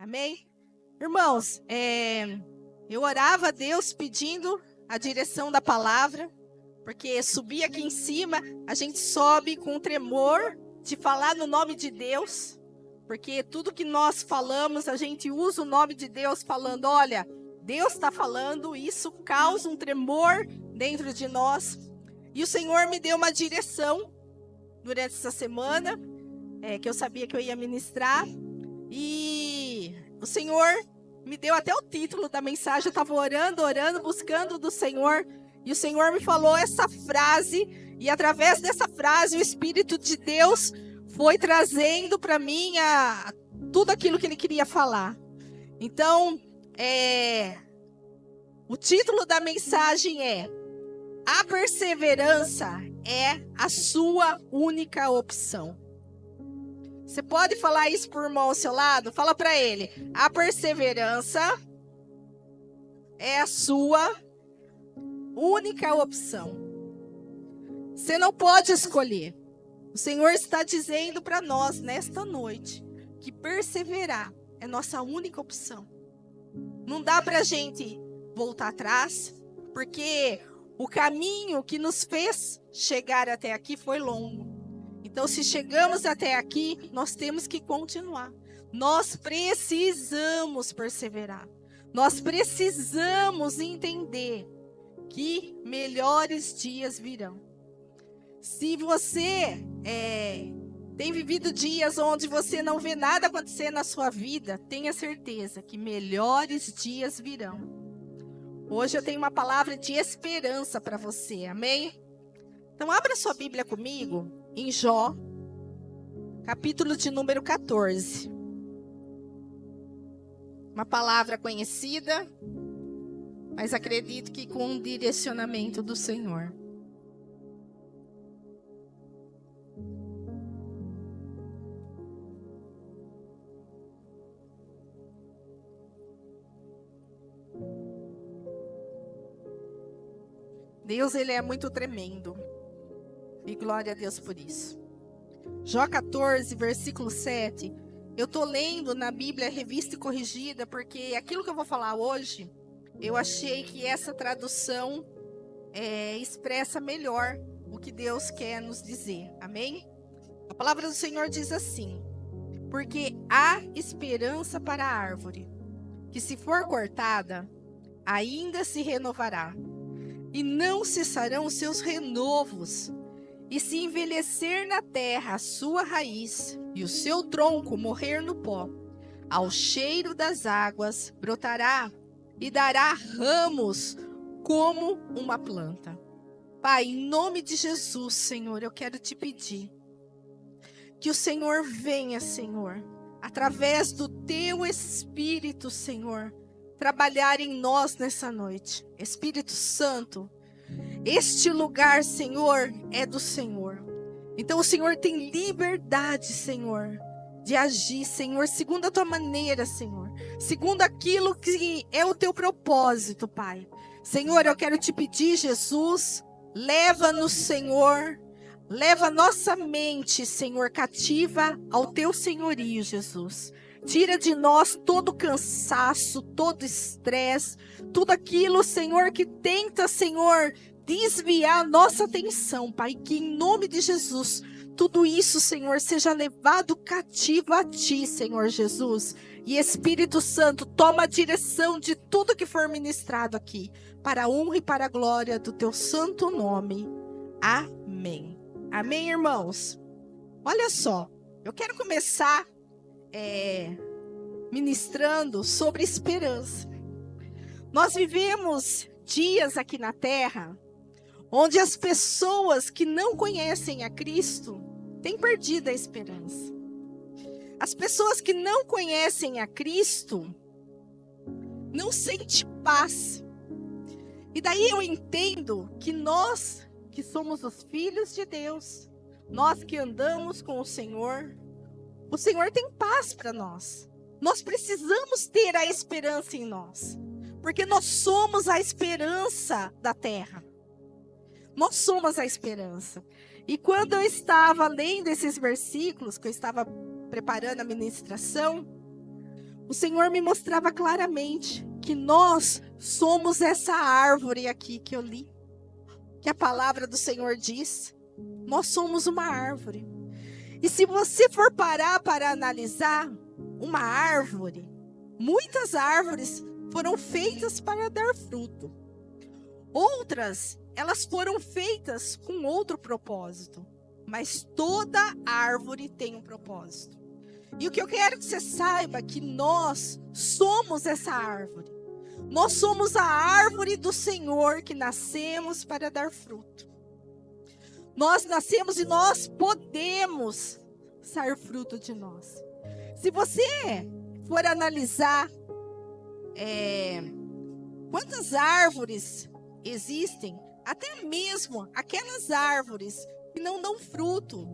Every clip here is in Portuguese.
Amém? Irmãos, eu orava a Deus pedindo a direção da palavra, porque subir aqui em cima, a gente sobe com tremor de falar no nome de Deus, porque tudo que nós falamos, a gente usa o nome de Deus falando, olha, Deus está falando, isso causa um tremor dentro de nós. E o Senhor me deu uma direção durante essa semana, que eu sabia que eu ia ministrar, e o Senhor me deu até o título da mensagem. Eu estava orando, buscando do Senhor, e o Senhor me falou essa frase, e através dessa frase o Espírito de Deus foi trazendo para mim tudo aquilo que Ele queria falar. Então, o título da mensagem é: a perseverança é a sua única opção. Você pode falar isso para o irmão ao seu lado? Fala para ele: a perseverança é a sua única opção. Você não pode escolher. O Senhor está dizendo para nós nesta noite que perseverar é nossa única opção. Não dá para a gente voltar atrás, porque o caminho que nos fez chegar até aqui foi longo. Então, se chegamos até aqui, nós temos que continuar. Nós precisamos perseverar. Nós precisamos entender que melhores dias virão. Se você tem vivido dias onde você não vê nada acontecer na sua vida, tenha certeza que melhores dias virão. Hoje eu tenho uma palavra de esperança para você, amém? Então, abra sua Bíblia comigo em Jó, capítulo de número 14. Uma palavra conhecida, mas acredito que com um direcionamento do Senhor. Deus, Ele é muito tremendo. E glória a Deus por isso. Jó 14, versículo 7. Eu estou lendo na Bíblia Revista e Corrigida, porque aquilo que eu vou falar hoje, eu achei que essa tradução expressa melhor o que Deus quer nos dizer. Amém? A palavra do Senhor diz assim: porque há esperança para a árvore, que se for cortada, ainda se renovará, e não cessarão os seus renovos. E se envelhecer na terra a sua raiz, e o seu tronco morrer no pó, ao cheiro das águas brotará e dará ramos como uma planta. Pai, em nome de Jesus, Senhor, eu quero te pedir que o Senhor venha, Senhor, através do teu Espírito, Senhor, trabalhar em nós nessa noite. Espírito Santo, este lugar, Senhor, é do Senhor. Então o Senhor tem liberdade, Senhor, de agir, Senhor, segundo a tua maneira, Senhor, segundo aquilo que é o teu propósito, Pai. Senhor, eu quero te pedir, Jesus, leva-nos, Senhor, leva nossa mente, Senhor, cativa ao teu senhorio, Jesus. Tira de nós todo cansaço, todo estresse, tudo aquilo, Senhor, que tenta, Senhor, desviar a nossa atenção, Pai. Que em nome de Jesus, tudo isso, Senhor, seja levado cativo a Ti, Senhor Jesus. E Espírito Santo, toma a direção de tudo que for ministrado aqui, para a honra e para a glória do Teu santo nome. Amém. Amém, irmãos? Olha só, eu quero começar ministrando sobre esperança. Nós vivemos dias aqui na terra onde as pessoas que não conhecem a Cristo têm perdido a esperança. As pessoas que não conhecem a Cristo não sentem paz. E daí eu entendo que nós, que somos os filhos de Deus, nós que andamos com o Senhor tem paz para nós. Nós precisamos ter a esperança em nós, porque nós somos a esperança da terra. Nós somos a esperança. E quando eu estava lendo esses versículos, que eu estava preparando a ministração, o Senhor me mostrava claramente que nós somos essa árvore aqui que eu li, que a palavra do Senhor diz. Nós somos uma árvore. E se você for parar para analisar uma árvore, muitas árvores foram feitas para dar fruto. Outras, elas foram feitas com outro propósito. Mas toda árvore tem um propósito. E o que eu quero que você saiba é que nós somos essa árvore. Nós somos a árvore do Senhor que nascemos para dar fruto. Nós nascemos e nós podemos sair fruto de nós. Se você for analisar quantas árvores existem, até mesmo aquelas árvores que não dão fruto,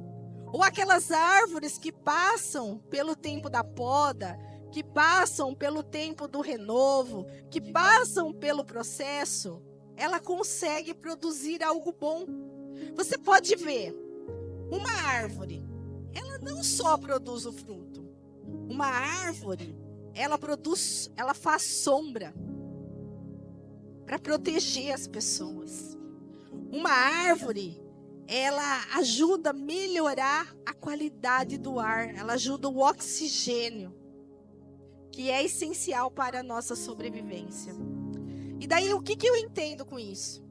ou aquelas árvores que passam pelo tempo da poda, que passam pelo tempo do renovo, que passam pelo processo, ela consegue produzir algo bom. Você pode ver, uma árvore, ela não só produz o fruto. Uma árvore, ela faz sombra para proteger as pessoas. Uma árvore, ela ajuda a melhorar a qualidade do ar, ela ajuda o oxigênio, que é essencial para a nossa sobrevivência. E daí, o que eu entendo com isso?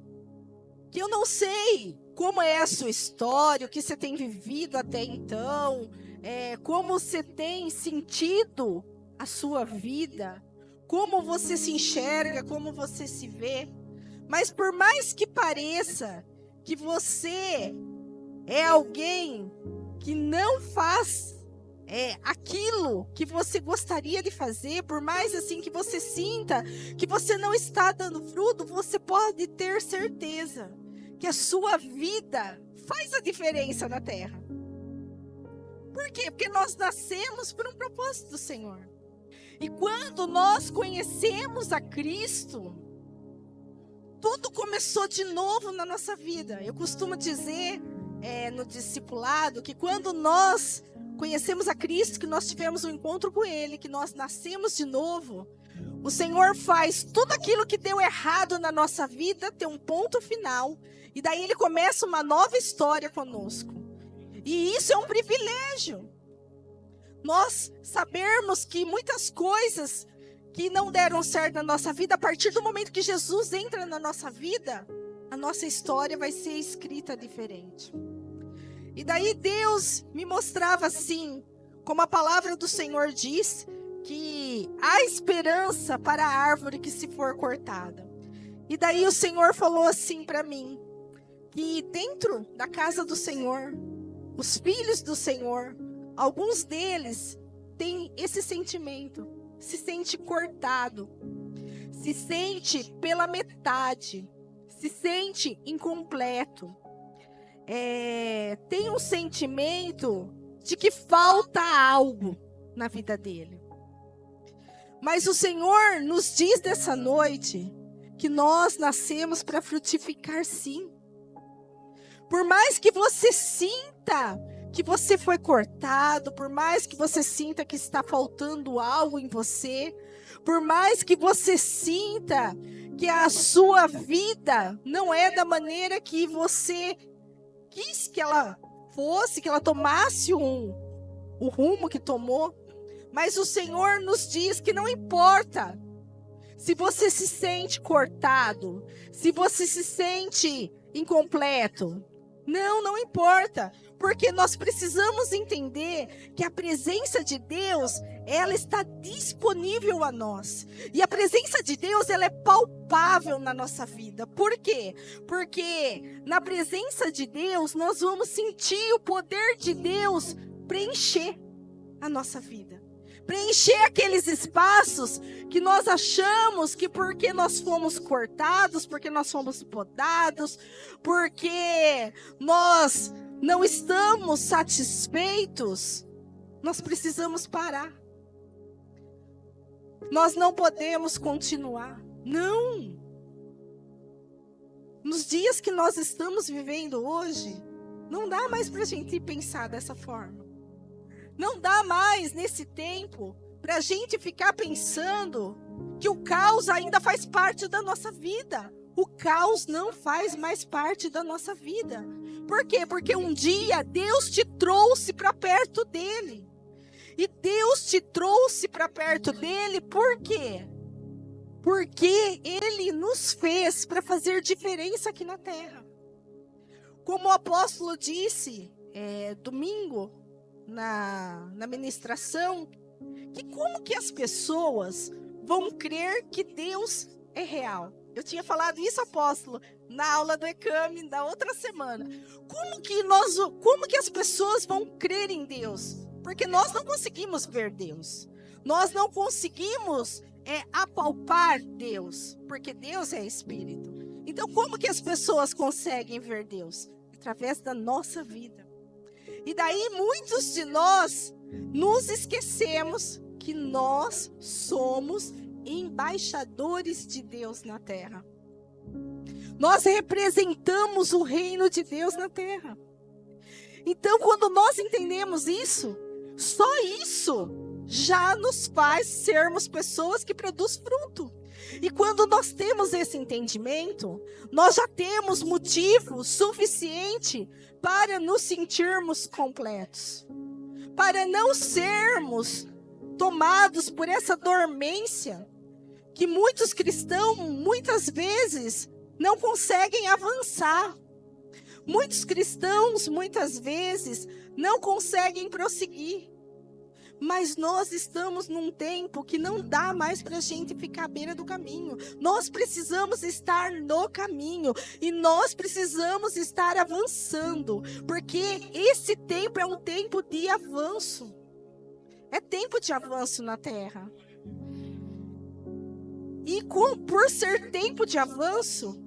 Que eu não sei como é a sua história, o que você tem vivido até então, como você tem sentido a sua vida, como você se enxerga, como você se vê. Mas por mais que pareça que você é alguém que não faz aquilo que você gostaria de fazer, por mais assim que você sinta que você não está dando fruto, você pode ter certeza que a sua vida faz a diferença na terra. Por quê? Porque nós nascemos por um propósito do Senhor. E quando nós conhecemos a Cristo, tudo começou de novo na nossa vida. Eu costumo dizer no discipulado que quando nós conhecemos a Cristo, que nós tivemos um encontro com Ele, que nós nascemos de novo, o Senhor faz tudo aquilo que deu errado na nossa vida ter um ponto final. E daí Ele começa uma nova história conosco. E isso é um privilégio. Nós sabermos que muitas coisas que não deram certo na nossa vida, a partir do momento que Jesus entra na nossa vida, a nossa história vai ser escrita diferente. E daí Deus me mostrava assim, como a palavra do Senhor diz, que há esperança para a árvore que se for cortada. E daí o Senhor falou assim para mim, que dentro da casa do Senhor, os filhos do Senhor, alguns deles têm esse sentimento, se sente cortado, se sente pela metade, se sente incompleto, tem um sentimento de que falta algo na vida dele. Mas o Senhor nos diz dessa noite que nós nascemos para frutificar, sim. Por mais que você sinta que você foi cortado, por mais que você sinta que está faltando algo em você, por mais que você sinta que a sua vida não é da maneira que você quis que ela fosse, que ela tomasse o rumo que tomou, mas o Senhor nos diz que não importa se você se sente cortado, se você se sente incompleto. Não importa, porque nós precisamos entender que a presença de Deus, ela está disponível a nós. E a presença de Deus, ela é palpável na nossa vida. Por quê? Porque na presença de Deus, nós vamos sentir o poder de Deus preencher a nossa vida. Preencher aqueles espaços que nós achamos que porque nós fomos cortados, porque nós fomos podados, porque nós não estamos satisfeitos, nós precisamos parar. Nós não podemos continuar. Não! Nos dias que nós estamos vivendo hoje, não dá mais para a gente pensar dessa forma. Não dá mais, nesse tempo, para a gente ficar pensando que o caos ainda faz parte da nossa vida. O caos não faz mais parte da nossa vida. Por quê? Porque um dia Deus te trouxe para perto dele. E Deus te trouxe para perto dele por quê? Porque ele nos fez para fazer diferença aqui na terra. Como o apóstolo disse domingo na ministração, que como que as pessoas vão crer que Deus é real? Eu tinha falado isso, apóstolo, na aula do ECAME da outra semana. Como que as pessoas vão crer em Deus? Porque nós não conseguimos ver Deus. Nós não conseguimos apalpar Deus, porque Deus é Espírito. Então, como que as pessoas conseguem ver Deus? Através da nossa vida. E daí, muitos de nós nos esquecemos que nós somos embaixadores de Deus na terra. Nós representamos o reino de Deus na terra. Então, quando nós entendemos isso, só isso já nos faz sermos pessoas que produzem fruto. E quando nós temos esse entendimento, nós já temos motivo suficiente para nos sentirmos completos. Para não sermos tomados por essa dormência que muitos cristãos, muitas vezes, não conseguem avançar. Muitos cristãos, muitas vezes, não conseguem prosseguir. Mas nós estamos num tempo que não dá mais para a gente ficar à beira do caminho. Nós precisamos estar no caminho. E nós precisamos estar avançando. Porque esse tempo é um tempo de avanço. É tempo de avanço na terra. E por ser tempo de avanço,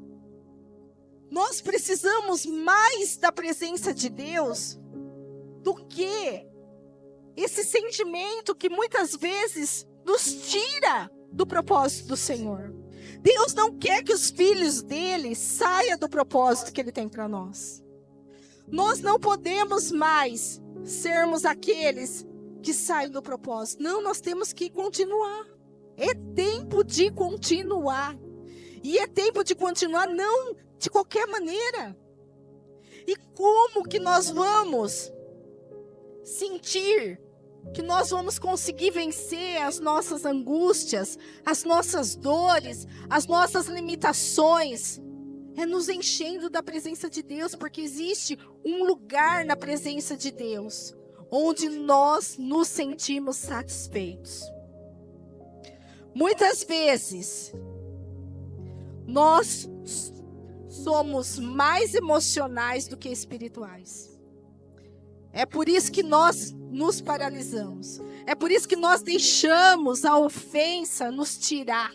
nós precisamos mais da presença de Deus do que esse sentimento que muitas vezes nos tira do propósito do Senhor. Deus não quer que os filhos dele saiam do propósito que ele tem para nós. Nós não podemos mais sermos aqueles que saem do propósito. Não, nós temos que continuar. É tempo de continuar. E é tempo de continuar não de qualquer maneira. E como que nós vamos sentir que nós vamos conseguir vencer as nossas angústias, as nossas dores, as nossas limitações? É nos enchendo da presença de Deus, porque existe um lugar na presença de Deus onde nós nos sentimos satisfeitos. Muitas vezes nós somos mais emocionais do que espirituais. É por isso que nós nos paralisamos. É por isso que nós deixamos a ofensa nos tirar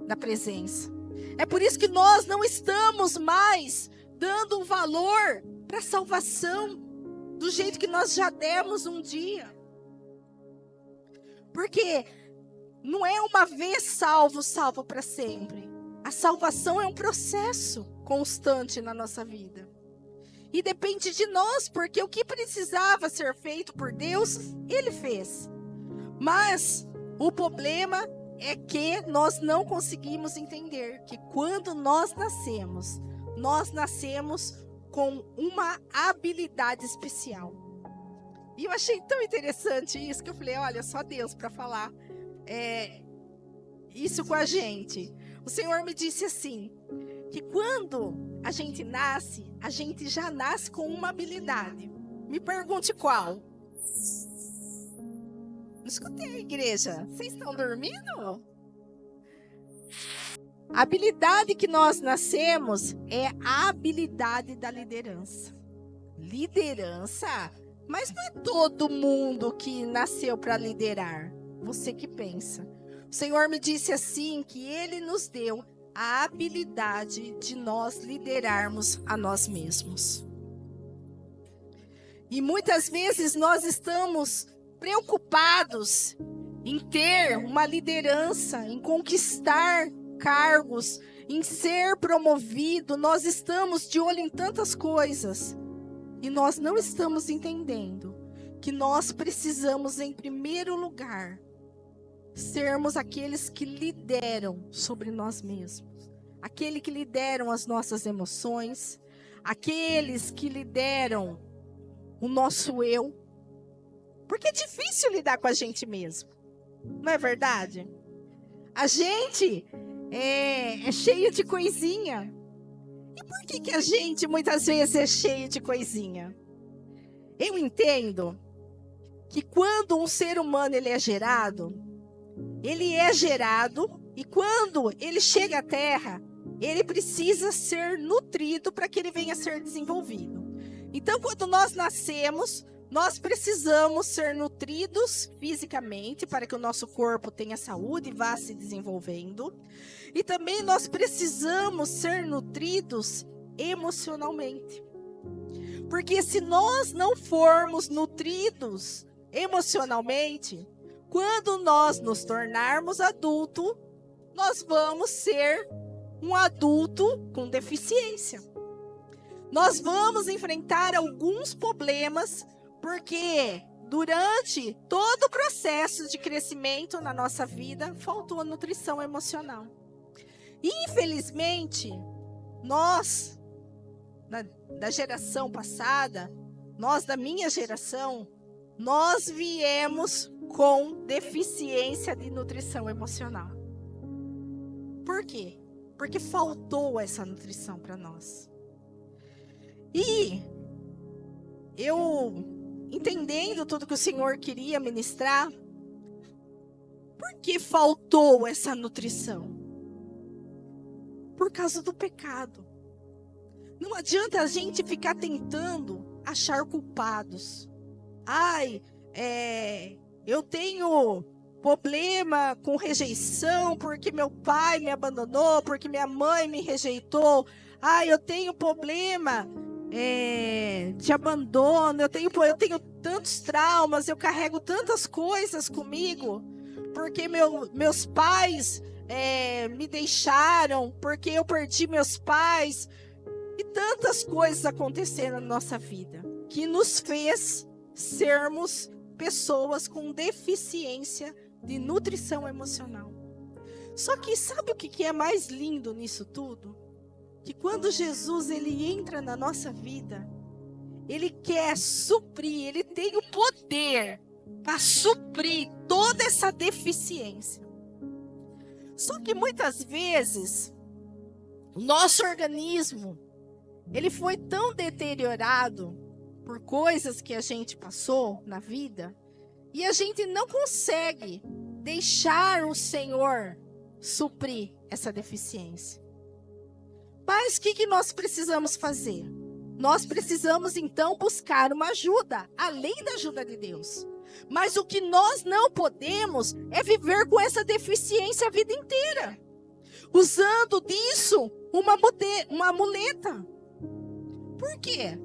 da presença. É por isso que nós não estamos mais dando um valor para a salvação do jeito que nós já demos um dia. Porque não é uma vez salvo para sempre. A salvação é um processo constante na nossa vida. E depende de nós, porque o que precisava ser feito por Deus, Ele fez. Mas o problema é que nós não conseguimos entender que quando nós nascemos com uma habilidade especial. E eu achei tão interessante isso, que eu falei, olha, só Deus para falar isso com a gente. O Senhor me disse assim, que quando a gente já nasce com uma habilidade. Me pergunte qual. Não escutei, igreja. Vocês estão dormindo? A habilidade que nós nascemos é a habilidade da liderança. Liderança? Mas não é todo mundo que nasceu para liderar. Você que pensa. O Senhor me disse assim, que Ele nos deu a habilidade de nós liderarmos a nós mesmos. E muitas vezes nós estamos preocupados em ter uma liderança, em conquistar cargos, em ser promovido. Nós estamos de olho em tantas coisas e nós não estamos entendendo que nós precisamos, em primeiro lugar, sermos aqueles que lideram sobre nós mesmos. Aqueles que lideram as nossas emoções, aqueles que lideram o nosso eu. Porque é difícil lidar com a gente mesmo, não é verdade? A gente é cheio de coisinha. E por que a gente muitas vezes é cheio de coisinha? Eu entendo que quando um ser humano ele é gerado e quando ele chega à Terra, ele precisa ser nutrido para que ele venha a ser desenvolvido. Então, quando nós nascemos, nós precisamos ser nutridos fisicamente para que o nosso corpo tenha saúde e vá se desenvolvendo. E também nós precisamos ser nutridos emocionalmente. Porque se nós não formos nutridos emocionalmente, quando nós nos tornarmos adultos, nós vamos ser um adulto com deficiência. Nós vamos enfrentar alguns problemas, porque durante todo o processo de crescimento na nossa vida, faltou nutrição emocional. Infelizmente, nós, da geração passada, nós da minha geração, nós viemos com deficiência de nutrição emocional. Por quê? Porque faltou essa nutrição para nós. E eu, entendendo tudo que o Senhor queria ministrar, por que faltou essa nutrição? Por causa do pecado. Não adianta a gente ficar tentando achar culpados. Eu tenho problema com rejeição porque meu pai me abandonou, porque minha mãe me rejeitou. Eu tenho problema de abandono, eu tenho tantos traumas, eu carrego tantas coisas comigo, porque meus pais me deixaram, porque eu perdi meus pais, e tantas coisas aconteceram na nossa vida, que nos fez sermos pessoas com deficiência de nutrição emocional. Só que sabe o que é mais lindo nisso tudo? Que quando Jesus ele entra na nossa vida, ele quer suprir, ele tem o poder para suprir toda essa deficiência. Só que muitas vezes o nosso organismo ele foi tão deteriorado por coisas que a gente passou na vida, e a gente não consegue deixar o Senhor suprir essa deficiência. Mas o que nós precisamos fazer? Nós precisamos então buscar uma ajuda, além da ajuda de Deus. Mas o que nós não podemos é viver com essa deficiência a vida inteira, usando disso uma muleta. Por quê?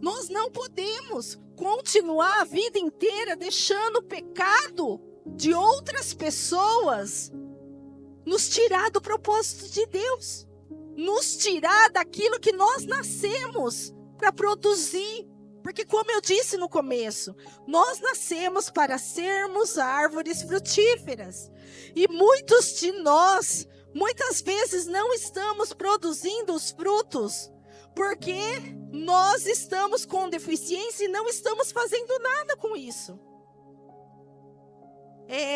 Nós não podemos continuar a vida inteira deixando o pecado de outras pessoas nos tirar do propósito de Deus, nos tirar daquilo que nós nascemos para produzir. Porque, como eu disse no começo, nós nascemos para sermos árvores frutíferas. E muitos de nós, muitas vezes, não estamos produzindo os frutos, porque nós estamos com deficiência e não estamos fazendo nada com isso.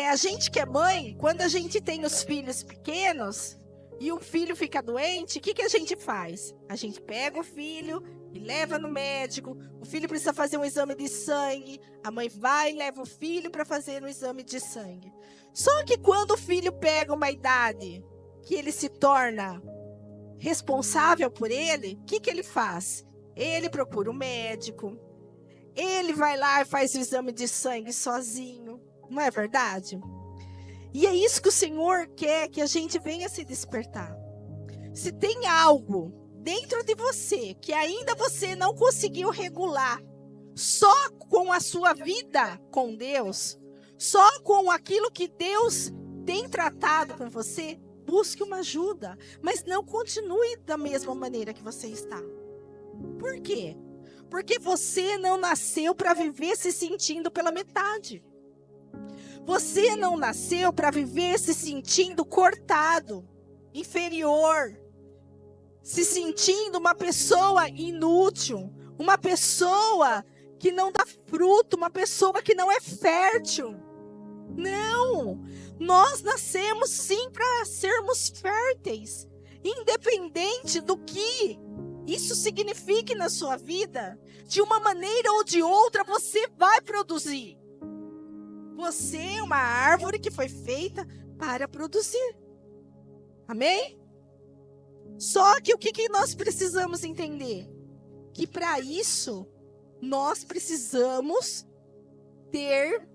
A gente que é mãe, quando a gente tem os filhos pequenos e o filho fica doente, o que a gente faz? A gente pega o filho e leva no médico. O filho precisa fazer um exame de sangue. A mãe vai e leva o filho para fazer um exame de sangue. Só que quando o filho pega uma idade que ele se torna responsável por ele, o que ele faz? Ele procura o médico. Ele vai lá e faz o exame de sangue sozinho. Não é verdade? E é isso que o Senhor quer, que a gente venha se despertar. Se tem algo dentro de você que ainda você não conseguiu regular, só com a sua vida com Deus, só com aquilo que Deus tem tratado com você, busque uma ajuda, mas não continue da mesma maneira que você está. Por quê? Porque você não nasceu para viver se sentindo pela metade. Você não nasceu para viver se sentindo cortado, inferior, se sentindo uma pessoa inútil, uma pessoa que não dá fruto, uma pessoa que não é fértil. Não! Nós nascemos sim para sermos férteis, independente do que isso signifique na sua vida. De uma maneira ou de outra, você vai produzir. Você é uma árvore que foi feita para produzir. Amém? Só que o que nós precisamos entender? Que para isso, nós precisamos ter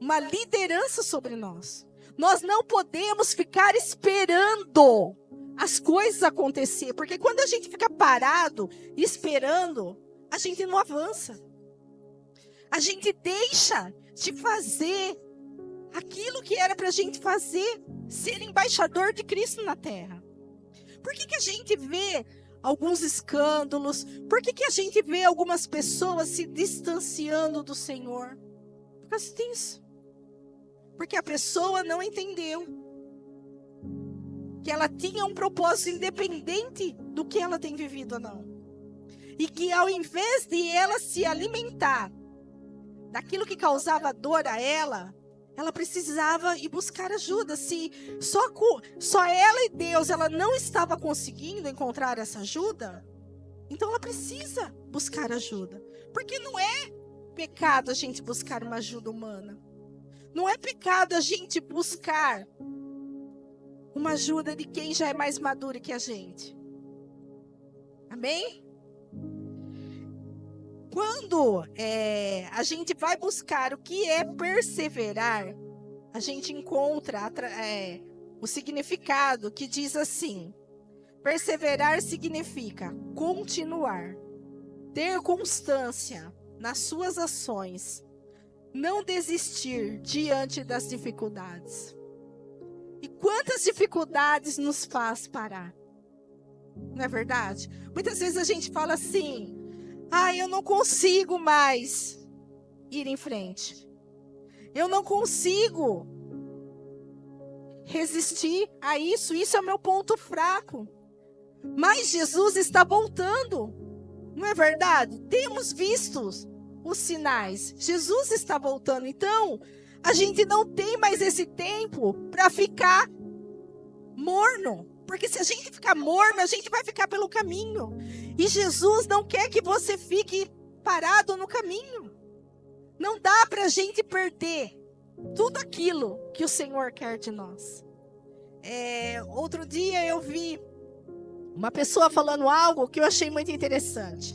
uma liderança sobre nós. Nós não podemos ficar esperando as coisas acontecer, porque quando a gente fica parado, esperando, a gente não avança. A gente deixa de fazer aquilo que era para a gente fazer, ser embaixador de Cristo na terra. Por que a gente vê alguns escândalos? Por que a gente vê algumas pessoas se distanciando do Senhor? Por causa disso. Porque a pessoa não entendeu que ela tinha um propósito independente do que ela tem vivido ou não. E que ao invés de ela se alimentar daquilo que causava dor a ela, ela precisava ir buscar ajuda. Se só ela e Deus ela não estava conseguindo encontrar essa ajuda, então ela precisa buscar ajuda. Porque não é pecado a gente buscar uma ajuda humana. Não é pecado a gente buscar uma ajuda de quem já é mais maduro que a gente. Amém? Quando a gente vai buscar o que é perseverar, a gente encontra o significado que diz assim: perseverar significa continuar, ter constância nas suas ações, não desistir diante das dificuldades. E quantas dificuldades nos faz parar? Não é verdade? Muitas vezes a gente fala assim: eu não consigo mais ir em frente. Eu não consigo resistir a isso. Isso é o meu ponto fraco. Mas Jesus está voltando. Não é verdade? Temos visto os sinais. Jesus está voltando. Então, a gente não tem mais esse tempo para ficar morno. Porque se a gente ficar morno, a gente vai ficar pelo caminho. E Jesus não quer que você fique parado no caminho. Não dá para a gente perder tudo aquilo que o Senhor quer de nós. Outro dia eu vi uma pessoa falando algo que eu achei muito interessante.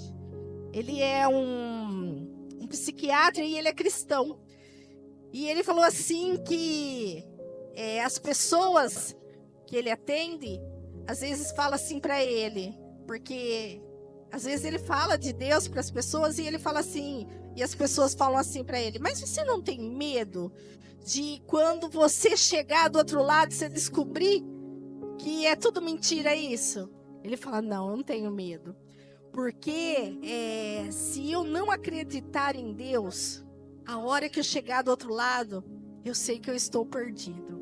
Ele é um psiquiatra e ele é cristão. E ele falou assim que as pessoas que ele atende, às vezes fala assim para ele, porque às vezes ele fala de Deus para as pessoas e ele fala assim, e as pessoas falam assim para ele: mas você não tem medo de quando você chegar do outro lado, você descobrir que é tudo mentira isso? Ele fala: não, eu não tenho medo, porque se eu não acreditar em Deus, a hora que eu chegar do outro lado, eu sei que eu estou perdido.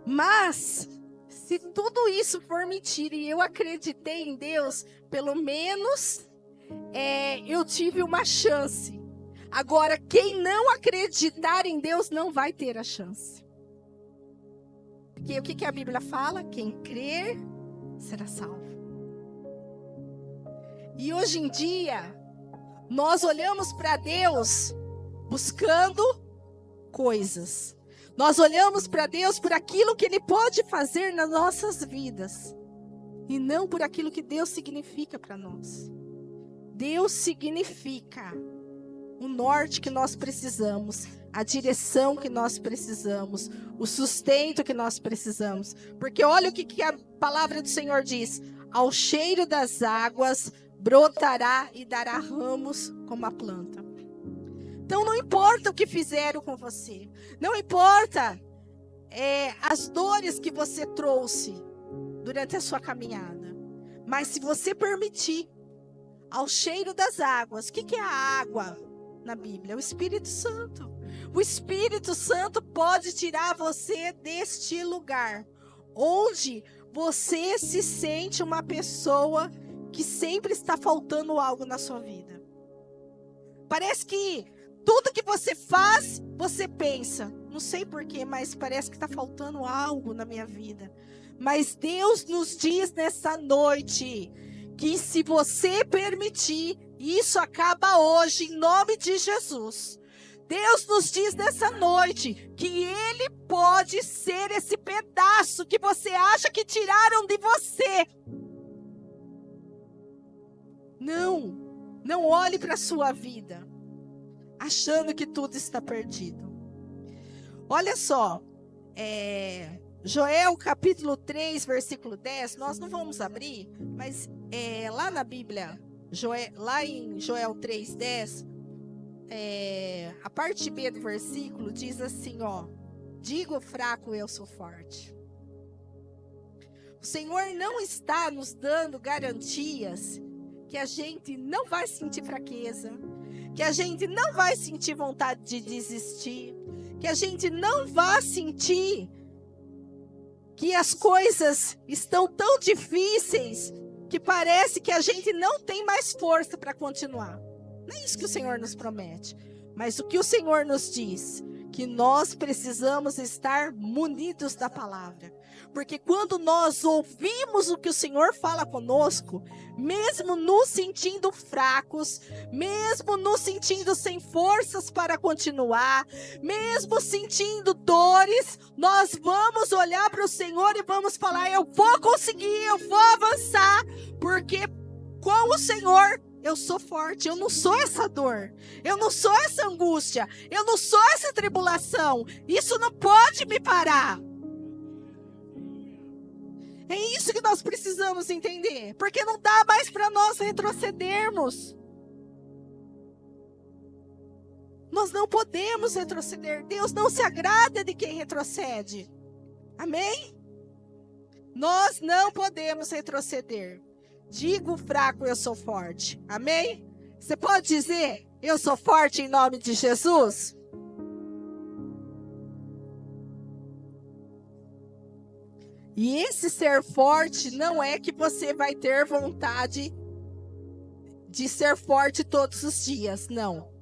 Mas se tudo isso for mentira e eu acreditei em Deus, pelo menos eu tive uma chance. Agora, quem não acreditar em Deus não vai ter a chance. Porque o que a Bíblia fala? Quem crer será salvo. E hoje em dia, nós olhamos para Deus buscando coisas. Nós olhamos para Deus por aquilo que Ele pode fazer nas nossas vidas. E não por aquilo que Deus significa para nós. Deus significa o norte que nós precisamos, a direção que nós precisamos, o sustento que nós precisamos. Porque olha o que a palavra do Senhor diz: ao cheiro das águas brotará e dará ramos como a planta. Então não importa o que fizeram com você, não importa as dores que você trouxe durante a sua caminhada, mas se você permitir, ao cheiro das águas. O que é a água na Bíblia? É o Espírito Santo. O Espírito Santo pode tirar você deste lugar, onde você se sente uma pessoa que sempre está faltando algo na sua vida. Parece que tudo que você faz, você pensa, não sei porquê, mas parece que está faltando algo na minha vida. Mas Deus nos diz nessa noite que se você permitir, isso acaba hoje, em nome de Jesus. Deus nos diz nessa noite que Ele pode ser esse pedaço que você acha que tiraram de você. Não olhe para a sua vida achando que tudo está perdido. Olha só, Joel capítulo 3, versículo 10, nós não vamos abrir, mas lá na Bíblia, lá em Joel 3, 10, a parte B do versículo diz assim, ó: digo fraco, eu sou forte. O Senhor não está nos dando garantias que a gente não vai sentir fraqueza, que a gente não vai sentir vontade de desistir, que a gente não vai sentir que as coisas estão tão difíceis que parece que a gente não tem mais força para continuar. Não é isso que o Senhor nos promete, mas o que o Senhor nos diz, que nós precisamos estar munidos da palavra. Porque quando nós ouvimos o que o Senhor fala conosco, mesmo nos sentindo fracos, mesmo nos sentindo sem forças para continuar, mesmo sentindo dores, nós vamos olhar para o Senhor e vamos falar: eu vou conseguir, eu vou avançar, porque com o Senhor eu sou forte, eu não sou essa dor, eu não sou essa angústia, eu não sou essa tribulação, isso não pode me parar. É isso que nós precisamos entender, porque não dá mais para nós retrocedermos. Nós não podemos retroceder, Deus não se agrada de quem retrocede. Amém? Nós não podemos retroceder. Digo fraco, eu sou forte. Amém? Você pode dizer: eu sou forte em nome de Jesus? E esse ser forte não é que você vai ter vontade de ser forte todos os dias, não.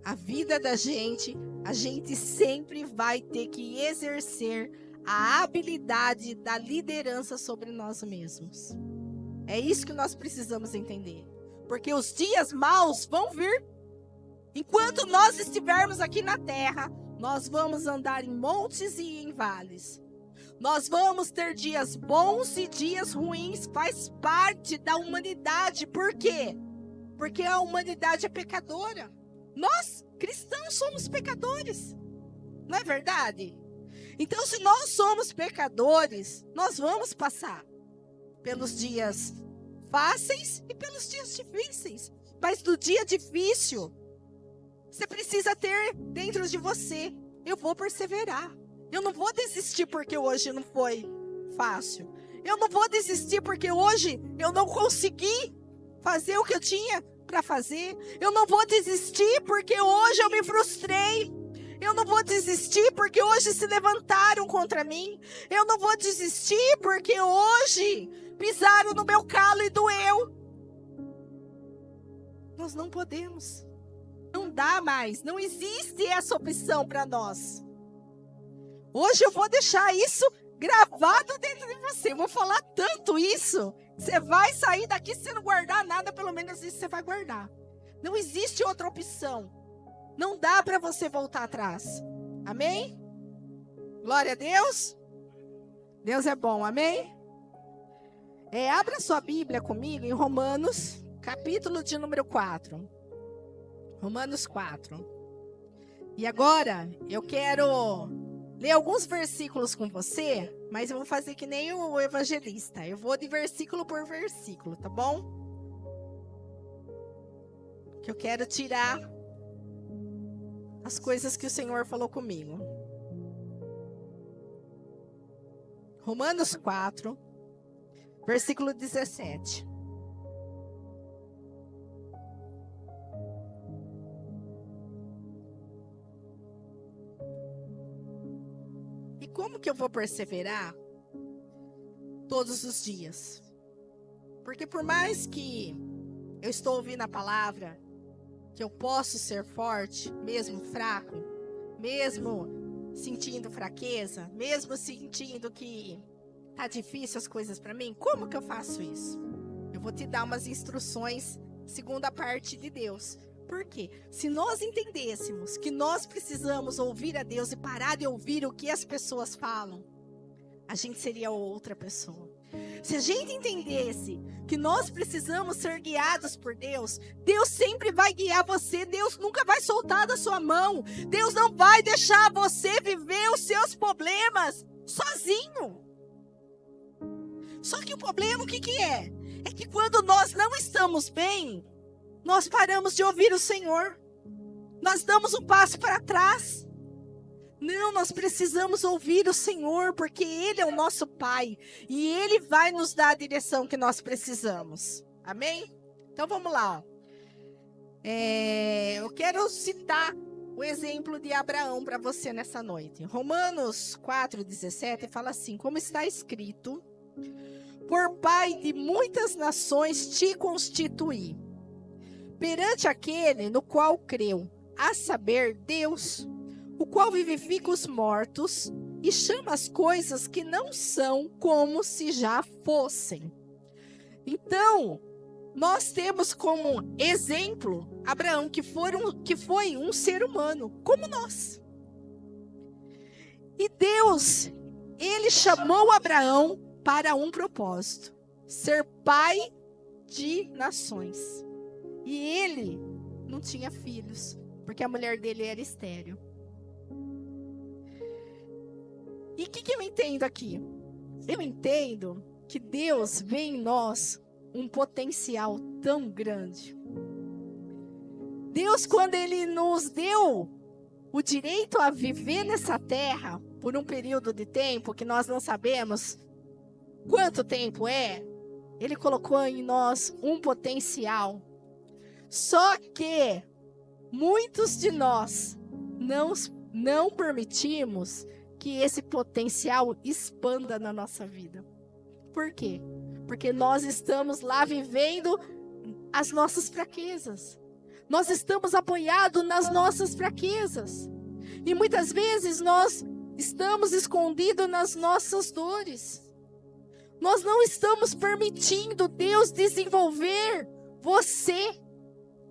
A vida da gente, a gente sempre vai ter que exercer a habilidade da liderança sobre nós mesmos. É isso que nós precisamos entender. Porque os dias maus vão vir. Enquanto nós estivermos aqui na terra, nós vamos andar em montes e em vales. Nós vamos ter dias bons e dias ruins. Faz parte da humanidade. Por quê? Porque a humanidade é pecadora. Nós, cristãos, somos pecadores. Não é verdade? Então, se nós somos pecadores, nós vamos passar pelos dias fáceis e pelos dias difíceis. Mas do dia difícil, você precisa ter dentro de você: eu vou perseverar. Eu não vou desistir porque hoje não foi fácil. Eu não vou desistir porque hoje eu não consegui fazer o que eu tinha para fazer. Eu não vou desistir porque hoje eu me frustrei. Eu não vou desistir porque hoje se levantaram contra mim. Eu não vou desistir porque hoje pisaram no meu calo e doeu. Nós não podemos. Não dá mais. Não existe essa opção para nós. Hoje eu vou deixar isso gravado dentro de você. Eu vou falar tanto isso. Você vai sair daqui se não guardar nada, pelo menos isso você vai guardar. Não existe outra opção. Não dá para você voltar atrás. Amém? Glória a Deus. Deus é bom, amém? Abra sua Bíblia comigo em Romanos, capítulo de número 4. Romanos 4. E agora eu quero ler alguns versículos com você, mas eu vou fazer que nem o evangelista. Eu vou de versículo por versículo, tá bom? Que eu quero tirar as coisas que o Senhor falou comigo. Romanos 4, versículo 17. como que eu vou perseverar todos os dias? Porque por mais que eu estou ouvindo a palavra, que eu posso ser forte, mesmo fraco, mesmo sentindo fraqueza, mesmo sentindo que tá difícil as coisas para mim, como que eu faço isso? Eu vou te dar umas instruções segundo a parte de Deus. Por quê? Se nós entendêssemos que nós precisamos ouvir a Deus e parar de ouvir o que as pessoas falam, a gente seria outra pessoa. Se a gente entendesse que nós precisamos ser guiados por Deus, Deus sempre vai guiar você, Deus nunca vai soltar da sua mão, Deus não vai deixar você viver os seus problemas sozinho. Só que o problema, o que é? É que quando nós não estamos bem, nós paramos de ouvir o Senhor. Nós damos um passo para trás. Não, nós precisamos ouvir o Senhor, porque Ele é o nosso Pai. E Ele vai nos dar a direção que nós precisamos. Amém? Então vamos lá. Eu quero citar o exemplo de Abraão para você nessa noite. Romanos 4,17 fala assim: como está escrito, por pai de muitas nações te constituí, perante aquele no qual creu, a saber, Deus, o qual vivifica os mortos e chama as coisas que não são como se já fossem. Então, nós temos como exemplo Abraão, que foi um ser humano, como nós. E Deus, Ele chamou Abraão para um propósito: ser pai de nações. E ele não tinha filhos, porque a mulher dele era estéril. E o que eu entendo aqui? Eu entendo que Deus vê em nós um potencial tão grande. Deus, quando Ele nos deu o direito a viver nessa terra, por um período de tempo que nós não sabemos quanto tempo é, Ele colocou em nós um potencial. Só que muitos de nós não permitimos que esse potencial expanda na nossa vida. Por quê? Porque nós estamos lá vivendo as nossas fraquezas. Nós estamos apoiados nas nossas fraquezas. E muitas vezes nós estamos escondidos nas nossas dores. Nós não estamos permitindo Deus desenvolver você.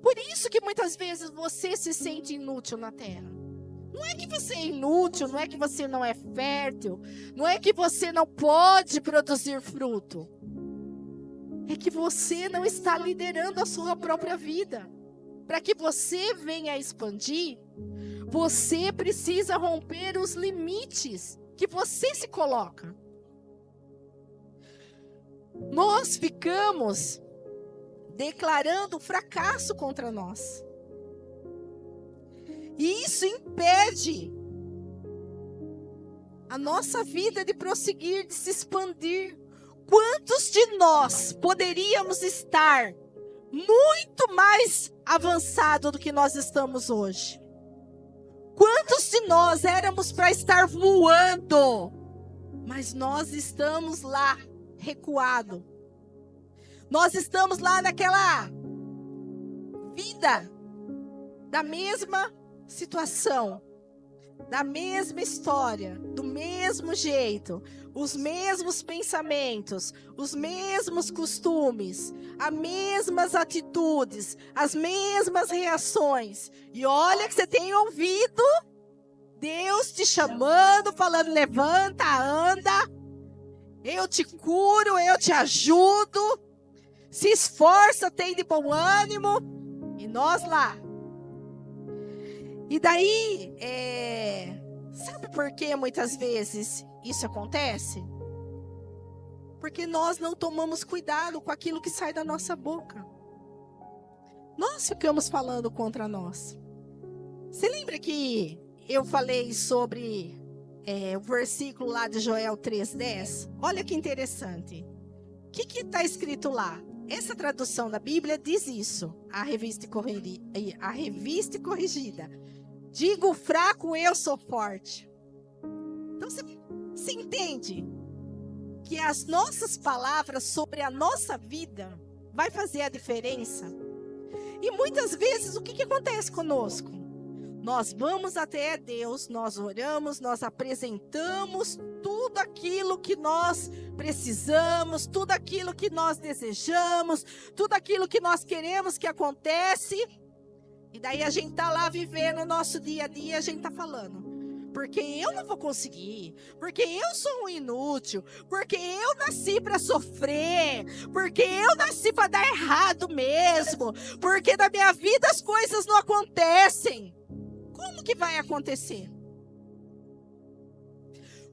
Por isso que muitas vezes você se sente inútil na terra. Não é que você é inútil, não é que você não é fértil, não é que você não pode produzir fruto. É que você não está liderando a sua própria vida. Para que você venha a expandir, você precisa romper os limites que você se coloca. Nós ficamos declarando fracasso contra nós. E isso impede a nossa vida de prosseguir, de se expandir. Quantos de nós poderíamos estar muito mais avançado do que nós estamos hoje? Quantos de nós éramos para estar voando, mas nós estamos lá recuado? Nós estamos lá naquela vida da mesma situação, da mesma história, do mesmo jeito, os mesmos pensamentos, os mesmos costumes, as mesmas atitudes, as mesmas reações. E olha que você tem ouvido Deus te chamando, falando: levanta, anda, eu te curo, eu te ajudo, se esforça, tem de bom ânimo. E nós lá. E daí, sabe por que muitas vezes isso acontece? Porque nós não tomamos cuidado com aquilo que sai da nossa boca. Nós ficamos falando contra nós. Você lembra que eu falei sobre o versículo lá de Joel 3,10? Olha que interessante. O que está escrito lá? Essa tradução da Bíblia diz isso, a revista corrigida. Digo fraco, eu sou forte. Então você você entende que as nossas palavras sobre a nossa vida vai fazer a diferença? E muitas vezes o que acontece conosco? Nós vamos até Deus, nós oramos, nós apresentamos tudo aquilo que nós precisamos, tudo aquilo que nós desejamos, tudo aquilo que nós queremos que acontece. E daí a gente tá lá vivendo o nosso dia a dia, a gente tá falando: porque eu não vou conseguir, porque eu sou um inútil, porque eu nasci para sofrer, porque eu nasci para dar errado mesmo, porque na minha vida as coisas não acontecem. Como que vai acontecer?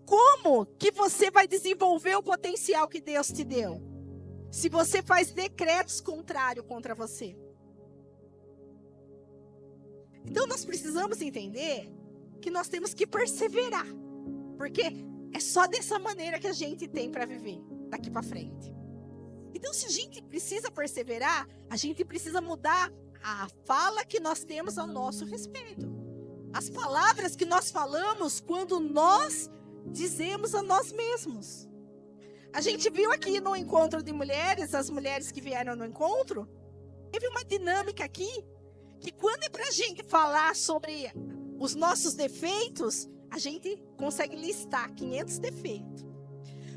Como que você vai desenvolver o potencial que Deus te deu? Se você faz decretos contrários contra você. Então nós precisamos entender que nós temos que perseverar. Porque é só dessa maneira que a gente tem para viver daqui para frente. Então, se a gente precisa perseverar, a gente precisa mudar a fala que nós temos ao nosso respeito. As palavras que nós falamos quando nós dizemos a nós mesmos. A gente viu aqui no encontro de mulheres, as mulheres que vieram no encontro, teve uma dinâmica aqui, que quando é para a gente falar sobre os nossos defeitos, a gente consegue listar 500 defeitos.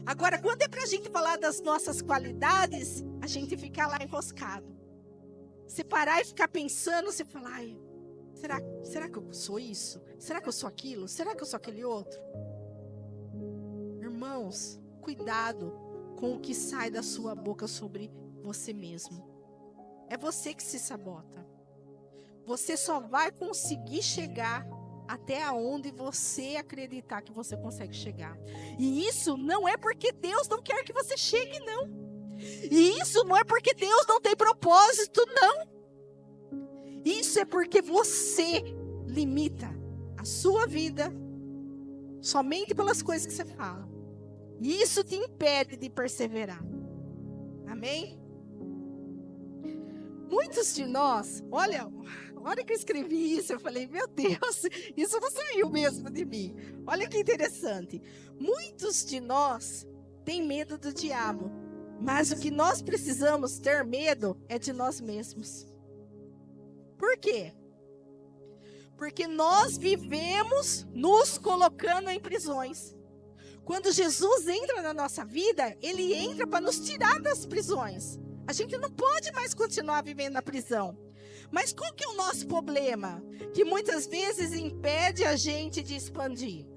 Agora, quando é para a gente falar das nossas qualidades, a gente fica lá enroscado. Você parar e ficar pensando, você falar: ai, será que eu sou isso? Será que eu sou aquilo? Será que eu sou aquele outro? Irmãos, cuidado com o que sai da sua boca sobre você mesmo. É você que se sabota. Você só vai conseguir chegar até onde você acreditar que você consegue chegar. E isso não é porque Deus não quer que você chegue, não. E isso não é porque Deus não tem propósito, não. Isso é porque você limita a sua vida somente pelas coisas que você fala. E isso te impede de perseverar. Amém? Muitos de nós, olha, a hora que eu escrevi isso, eu falei: meu Deus, isso não saiu mesmo de mim. Olha que interessante. Muitos de nós têm medo do diabo, mas o que nós precisamos ter medo é de nós mesmos. Por quê? Porque nós vivemos nos colocando em prisões. Quando Jesus entra na nossa vida, ele entra para nos tirar das prisões. A gente não pode mais continuar vivendo na prisão. Mas qual que é o nosso problema? Que muitas vezes impede a gente de expandir.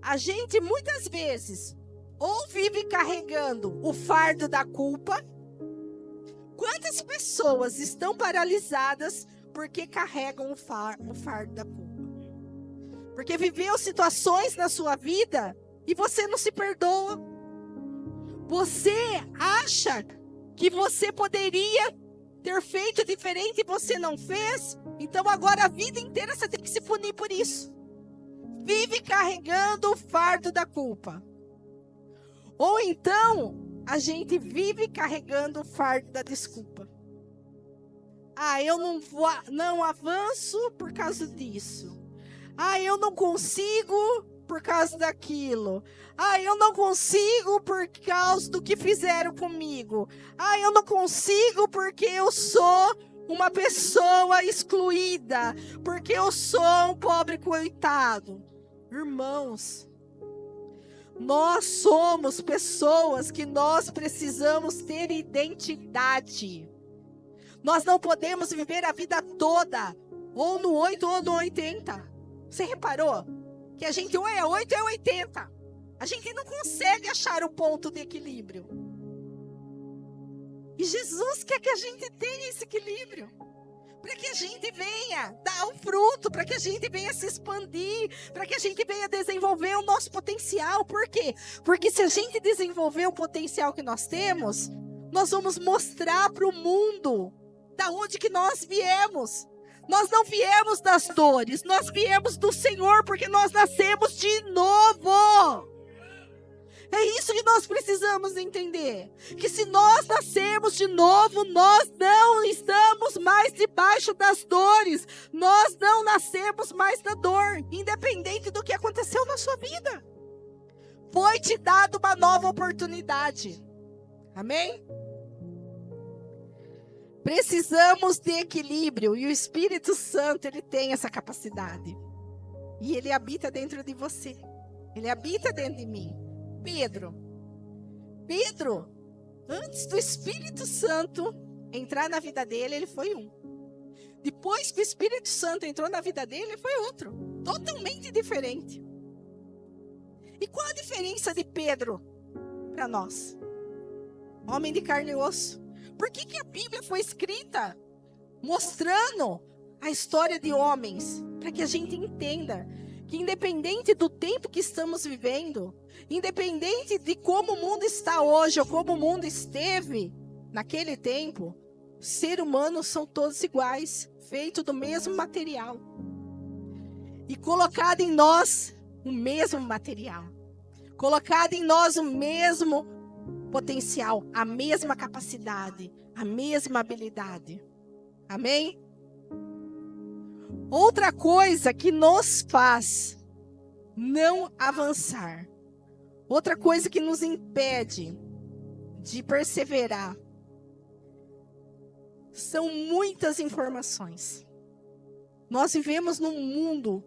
A gente muitas vezes ou vive carregando o fardo da culpa. Quantas pessoas estão paralisadas porque carregam o fardo da culpa? Porque viveu situações na sua vida e você não se perdoa. Você acha que você poderia ter feito diferente e você não fez? Então agora a vida inteira você tem que se punir por isso. Vive carregando o fardo da culpa. Ou então a gente vive carregando o fardo da desculpa. Ah, eu não avanço por causa disso. Ah, eu não consigo por causa daquilo. Ah, eu não consigo por causa do que fizeram comigo. Ah, eu não consigo porque eu sou uma pessoa excluída, porque eu sou um pobre coitado. Irmãos, nós somos pessoas que nós precisamos ter identidade. Nós não podemos viver a vida toda ou no 8 ou no 80. Você reparou que a gente ou é 8 ou é 80. A gente não consegue achar o ponto de equilíbrio. E Jesus quer que a gente tenha esse equilíbrio. Para que a gente venha dar o fruto, para que a gente venha se expandir, para que a gente venha desenvolver o nosso potencial. Por quê? Porque se a gente desenvolver o potencial que nós temos, nós vamos mostrar para o mundo da onde que nós viemos. Nós não viemos das dores, nós viemos do Senhor, porque nós nascemos de novo. É isso que nós precisamos entender. Que se nós nascermos de novo, nós não estamos mais debaixo das dores. Nós não nascemos mais da dor, independente do que aconteceu na sua vida. Foi te dada uma nova oportunidade. Amém? Precisamos de equilíbrio e o Espírito Santo, ele tem essa capacidade. E ele habita dentro de você. Ele habita dentro de mim. Pedro, antes do Espírito Santo entrar na vida dele, ele foi um. Depois que o Espírito Santo entrou na vida dele, ele foi outro. Totalmente diferente. E qual a diferença de Pedro para nós? Homem de carne e osso. Por que a Bíblia foi escrita mostrando a história de homens? Para que a gente entenda que independente do tempo que estamos vivendo, independente de como o mundo está hoje ou como o mundo esteve naquele tempo, os seres humanos são todos iguais, feitos do mesmo material. E colocado em nós o mesmo material. Colocado em nós o mesmo potencial, a mesma capacidade, a mesma habilidade. Amém? Outra coisa que nos faz não avançar, outra coisa que nos impede de perseverar, são muitas informações. Nós vivemos num mundo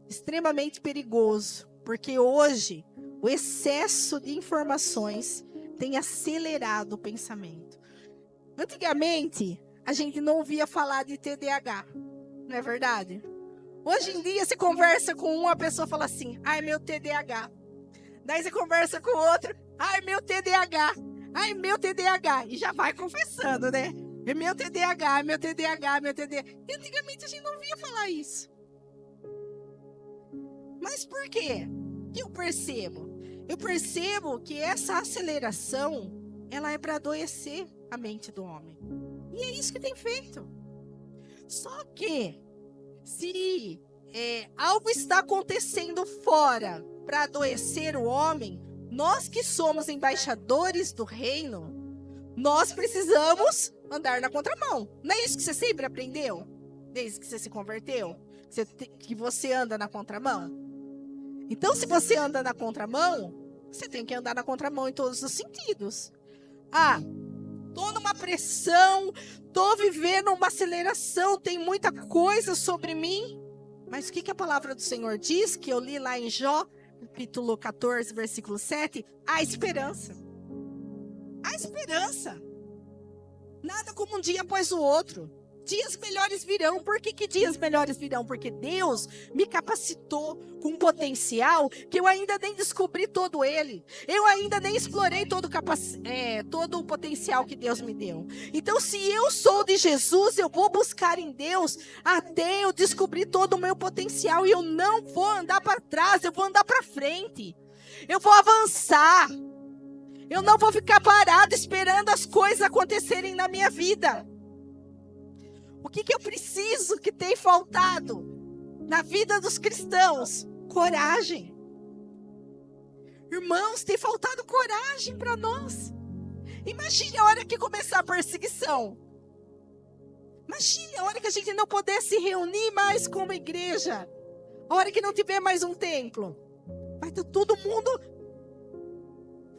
extremamente perigoso, porque hoje o excesso de informações tem acelerado o pensamento. Antigamente, a gente não ouvia falar de TDAH, não é verdade? Hoje em dia, você conversa com uma pessoa e fala assim, ai, meu TDAH. Daí você conversa com outro, ai, meu TDAH. Ai, meu TDAH. E já vai confessando, né? É meu TDAH, meu TDAH, meu TDAH. E antigamente a gente não ouvia falar isso. Mas por quê? O que eu percebo? Eu percebo que essa aceleração, ela é para adoecer a mente do homem. E é isso que tem feito. Só que, se algo está acontecendo fora para adoecer o homem, nós que somos embaixadores do reino, nós precisamos andar na contramão. Não é isso que você sempre aprendeu? Desde que você se converteu? Que você anda na contramão? Então, se você anda na contramão, você tem que andar na contramão em todos os sentidos. Ah, tô numa pressão, tô vivendo uma aceleração, tem muita coisa sobre mim. Mas o que a palavra do Senhor diz? Que eu li lá em Jó, capítulo 14, versículo 7. A esperança. A esperança. Nada como um dia após o outro. Dias melhores virão. Por que dias melhores virão? Porque Deus me capacitou com um potencial que eu ainda nem descobri todo ele. Eu ainda nem explorei todo o potencial que Deus me deu. Então, se eu sou de Jesus, eu vou buscar em Deus até eu descobrir todo o meu potencial. E eu não vou andar para trás, eu vou andar para frente. Eu vou avançar. Eu não vou ficar parado esperando as coisas acontecerem na minha vida. O que eu preciso que tem faltado na vida dos cristãos? Coragem. Irmãos, tem faltado coragem para nós. Imagine a hora que começar a perseguição. Imagine a hora que a gente não puder se reunir mais como igreja. A hora que não tiver mais um templo. Vai estar todo mundo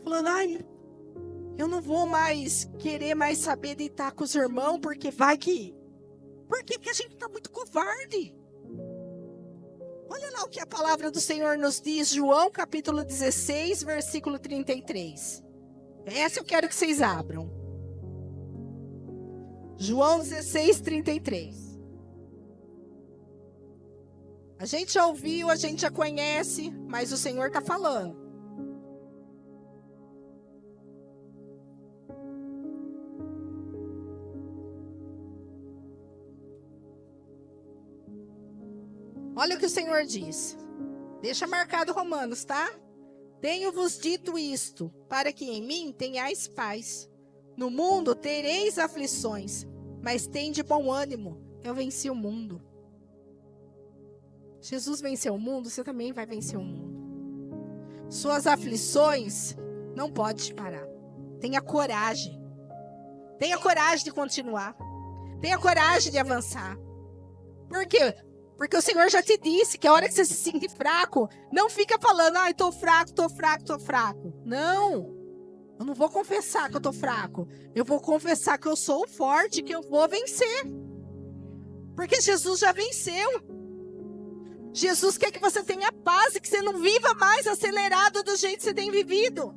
falando, ai, eu não vou mais querer mais saber de estar com os irmãos, porque vai que... Por quê? Porque a gente está muito covarde. Olha lá o que a palavra do Senhor nos diz, João capítulo 16, versículo 33. Essa eu quero que vocês abram. João 16, 33. A gente já ouviu, a gente já conhece, mas o Senhor está falando. Olha o que o Senhor diz. Deixa marcado Romanos, tá? Tenho-vos dito isto, para que em mim tenhais paz. No mundo tereis aflições, mas tende bom ânimo. Eu venci o mundo. Jesus venceu o mundo, você também vai vencer o mundo. Suas aflições não pode te parar. Tenha coragem. Tenha coragem de continuar. Tenha coragem de avançar. Por quê? Porque o Senhor já te disse que a hora que você se sentir fraco, não fica falando, ai, tô fraco, tô fraco, tô fraco. Não, eu não vou confessar que eu tô fraco. Eu vou confessar que eu sou forte, que eu vou vencer. Porque Jesus já venceu. Jesus quer que você tenha paz e que você não viva mais acelerado do jeito que você tem vivido.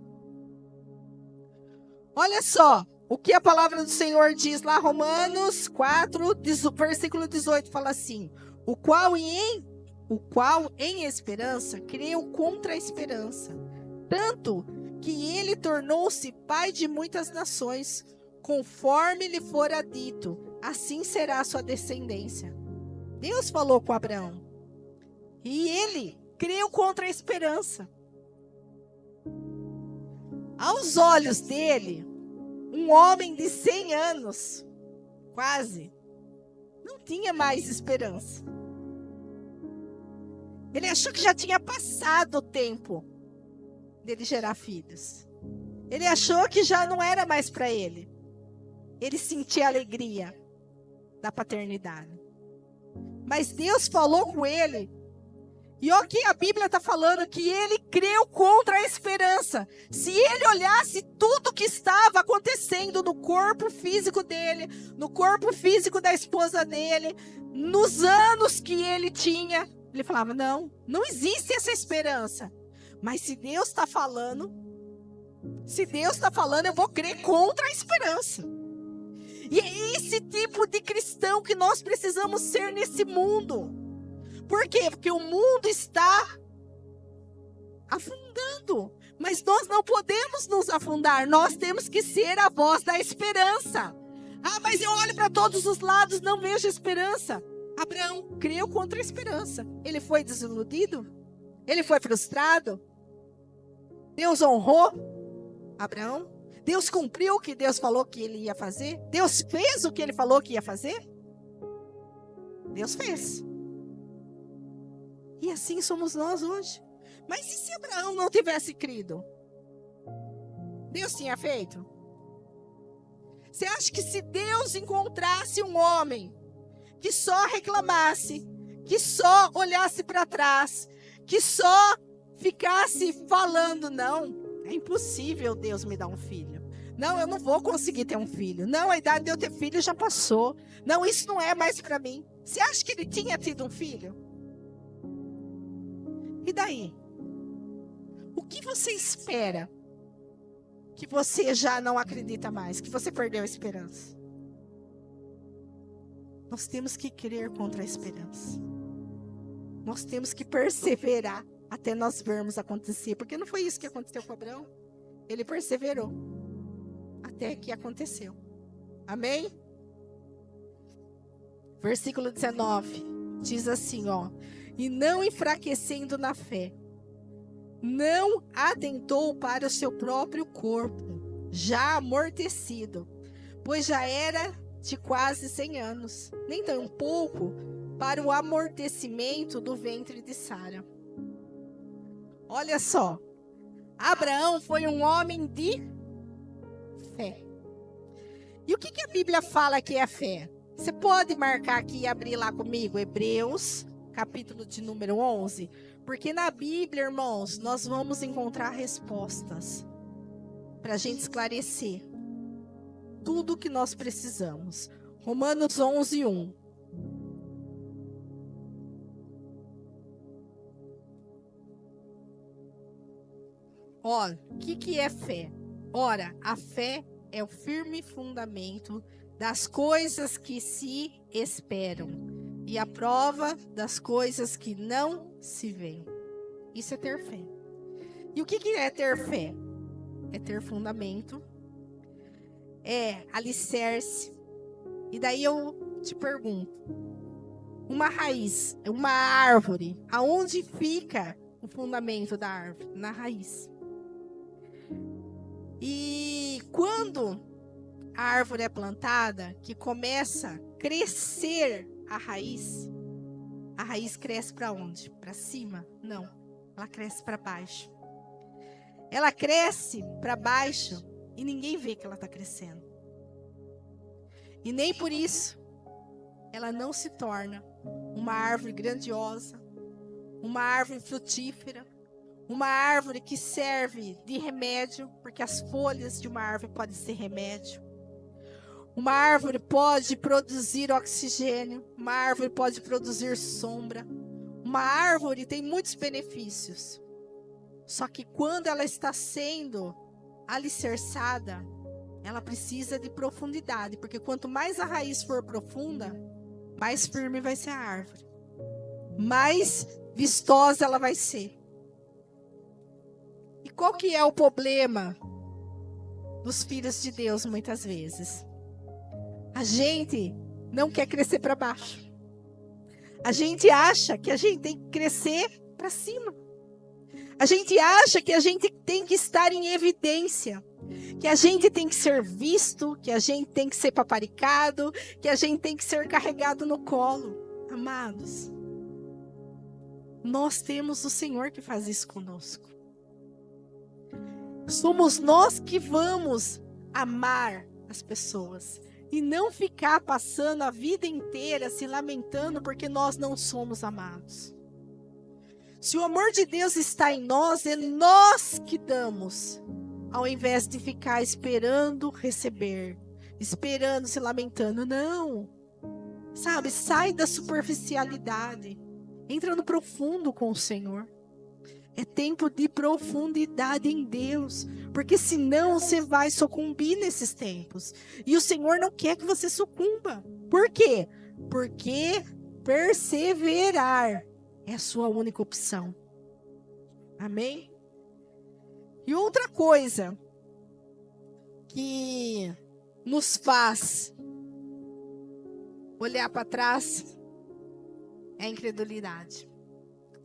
Olha só, o que a palavra do Senhor diz lá, Romanos 4, versículo 18, fala assim: o qual em esperança creu contra a esperança, tanto que ele tornou-se pai de muitas nações, conforme lhe fora dito, assim será a sua descendência. Deus falou com Abraão, e ele creu contra a esperança. Aos olhos dele, um homem de 100 anos, quase, não tinha mais esperança. Ele achou que já tinha passado o tempo dele gerar filhos. Ele achou que já não era mais para ele. Ele sentia a alegria da paternidade. Mas Deus falou com ele. E olha que a Bíblia está falando que ele creu contra a esperança. Se ele olhasse tudo que estava acontecendo no corpo físico dele, no corpo físico da esposa dele, nos anos que ele tinha, ele falava, não existe essa esperança. Mas se Deus está falando, eu vou crer contra a esperança. E é esse tipo de cristão que nós precisamos ser nesse mundo. Por quê? Porque o mundo está afundando. Mas nós não podemos nos afundar. Nós temos que ser a voz da esperança. Ah, mas eu olho para todos os lados, não vejo esperança. Abraão creu contra a esperança. Ele foi desiludido? Ele foi frustrado? Deus honrou Abraão? Deus cumpriu o que Deus falou que ele ia fazer? Deus fez o que ele falou que ia fazer? Deus fez. E assim somos nós hoje. Mas e se Abraão não tivesse crido? Deus tinha feito? Você acha que se Deus encontrasse um homem que só reclamasse, que só olhasse para trás, que só ficasse falando, não, é impossível Deus me dar um filho. Não, eu não vou conseguir ter um filho. Não, a idade de eu ter filho já passou. Não, isso não é mais para mim. Você acha que ele tinha tido um filho? E daí? O que você espera que você já não acredita mais, que você perdeu a esperança? Nós temos que crer contra a esperança. Nós temos que perseverar até nós vermos acontecer. Porque não foi isso que aconteceu com Abraão. Ele perseverou até que aconteceu. Amém? Versículo 19 diz assim, ó: e não enfraquecendo na fé, não atentou para o seu próprio corpo, já amortecido, pois já era de quase 100 anos, nem tampouco para o amortecimento do ventre de Sara. Olha só, Abraão foi um homem de fé. E o que a Bíblia fala que é fé? Você pode marcar aqui e abrir lá comigo, Hebreus, capítulo de número 11, porque na Bíblia, irmãos, nós vamos encontrar respostas para a gente esclarecer tudo o que nós precisamos. Romanos 11, 1. Olha, o que é fé? Ora, a fé é o firme fundamento das coisas que se esperam e a prova das coisas que não se veem. Isso é ter fé. E o que é ter fé? É ter fundamento, é alicerce. E daí eu te pergunto, uma raiz, uma árvore, aonde fica o fundamento da árvore? Na raiz. E quando a árvore é plantada, que começa a crescer a raiz cresce para onde? Para cima? Não, ela cresce para baixo. Ela cresce para baixo e ninguém vê que ela está crescendo. E nem por isso ela não se torna uma árvore grandiosa, uma árvore frutífera, uma árvore que serve de remédio, porque as folhas de uma árvore podem ser remédio. Uma árvore pode produzir oxigênio, uma árvore pode produzir sombra. Uma árvore tem muitos benefícios. Só que quando ela está sendo alicerçada, ela precisa de profundidade, porque quanto mais a raiz for profunda, mais firme vai ser a árvore, mais vistosa ela vai ser. E qual que é o problema dos filhos de Deus muitas vezes? A gente não quer crescer para baixo. A gente acha que a gente tem que crescer para cima. A gente acha que a gente tem que estar em evidência, que a gente tem que ser visto, que a gente tem que ser paparicado, que a gente tem que ser carregado no colo. Amados, nós temos o Senhor que faz isso conosco. Somos nós que vamos amar as pessoas e não ficar passando a vida inteira se lamentando porque nós não somos amados. Se o amor de Deus está em nós, é nós que damos, ao invés de ficar esperando receber, esperando, se lamentando. Não, sabe, sai da superficialidade, entra no profundo com o Senhor. É tempo de profundidade em Deus, porque senão você vai sucumbir nesses tempos. E o Senhor não quer que você sucumba. Por quê? Porque perseverar é a sua única opção. Amém? E outra coisa que nos faz olhar para trás é a incredulidade.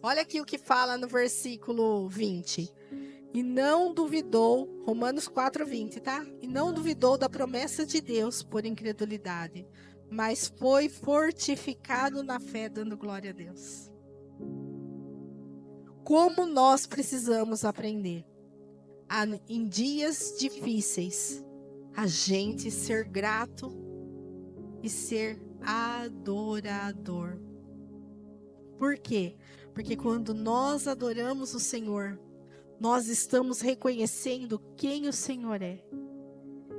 Olha aqui o que fala no versículo 20. E não duvidou, Romanos 4:20, tá? E não duvidou da promessa de Deus por incredulidade, mas foi fortificado na fé, dando glória a Deus. Como nós precisamos aprender em dias difíceis, a gente ser grato e ser adorador. Por quê? Porque quando nós adoramos o Senhor, nós estamos reconhecendo quem o Senhor é